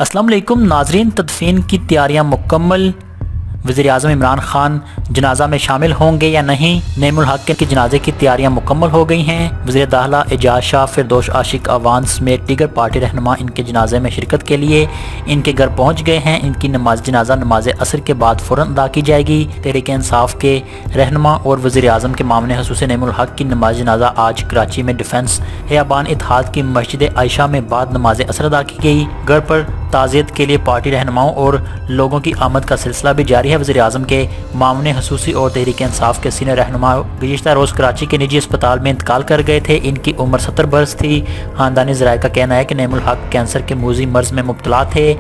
अस्सलाम वालेकुम नाजरीन, तदफीन की तैयारियां मुकम्मल। वज़ीर आज़म इमरान खान जनाजा में शामिल होंगे या नहीं? नईमुल हक के जनाजे की तैयारियां मुकम्मल हो गई हैं। वज़ीर दाखिला एजाज शाह, फिरदौस आशिक अवान समेत दीगर पार्टी रहनुमा इनके जनाजे में शिरकत के लिए इनके घर पहुँच गए हैं। इनकी जनाजा नमाज असर के बाद फ़ौरन अदा की जाएगी। तहरीक इंसाफ के रहनुमा और वज़ीर आज़म के मामले खसूस नईमुल हक की नमाज जनाजा आज कराची में डिफेंस हयाबान इत्तेहाद की मस्जिद आयशा में बाद नमाज असर अदा की गई। घर पर ताज़ियत के लिए पार्टी रहनुमाओं और लोगों की आमद का सिलसिला भी जारी है। वज़ीर आज़म के मामले खसूसी और तहरीक इंसाफ के सीनियर रहनुमा गुज़िश्ता रोज़ कराची के निजी अस्पताल में इंतकाल कर गए थे। इनकी उम्र 70 बरस थी। ख़ानदानी ज़राए का कहना है कि नईमुल हक कैंसर के मूजी मर्ज में मुब्तला थे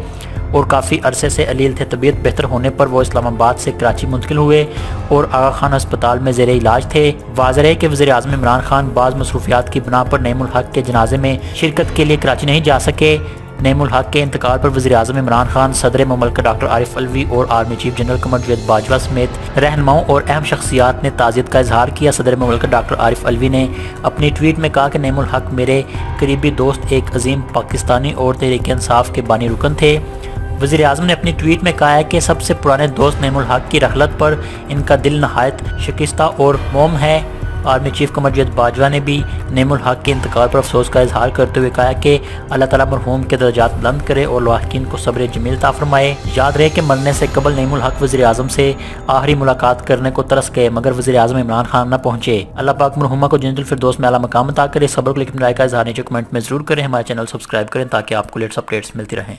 और काफ़ी अरसे से अलील थे। तबीयत बेहतर होने पर वो इस्लामाबाद से कराची मुंतकिल हुए और आगा खान अस्पताल में ज़ेरे इलाज थे। वाज़ेह है कि वज़ीर आज़म इमरान खान बाज़ मसरूफियात की बिना पर नईमुल हक के जनाजे में शिरकत के लिए कराची नहीं जा सके। नईमुल हक के इंतकाल पर वज़ीर आज़म इमरान खान, सदर मुमलिकत डॉक्टर आरिफ अलवी और आर्मी चीफ जनरल कमर जवेद बाजवा समेत रहनुमाओं और अहम शख्सियात ने ताज़ियत का इजहार किया। सदर मुमलिकत डॉक्टर आरिफ अलवी ने अपनी ट्वीट में कहा कि नईमुल हक मेरे करीबी दोस्त, एक अजीम पाकिस्तानी और तहरीक इंसाफ के बानी रुकन थे। वज़ीर आज़म ने अपनी ट्वीट में कहा है कि सबसे पुराने दोस्त नईमुल हक की रखलत पर इनका दिल नहायत शिकस्ता और मोम है। आर्मी चीफ कमर जवेद बाजवा ने भी नईमुल हक के इंतकाल पर अफसोस का इजहार करते हुए कहा कि अल्लाह ताला मरहूम के दर्जात बुलंद करे और लाहिकीन को सब्र जमील अता फरमाए। याद रहे कि मरने से कबल नईमुल हक वज़ीर आज़म से आखिरी मुलाकात करने को तरस गए, मगर वज़ीर आज़म इमरान खान न पहुंचे। अल्लाह पाक मरहूमा को जन्नतुल फिरदौस में आला मकाम अता करे। सब्र को लेकर राय का इजहार नीचे कमेंट में ज़रूर करें। हमारे चैनल सब्सक्राइब करें ताकि आपको लेटेस्ट अपडेट्स मिलती रहें।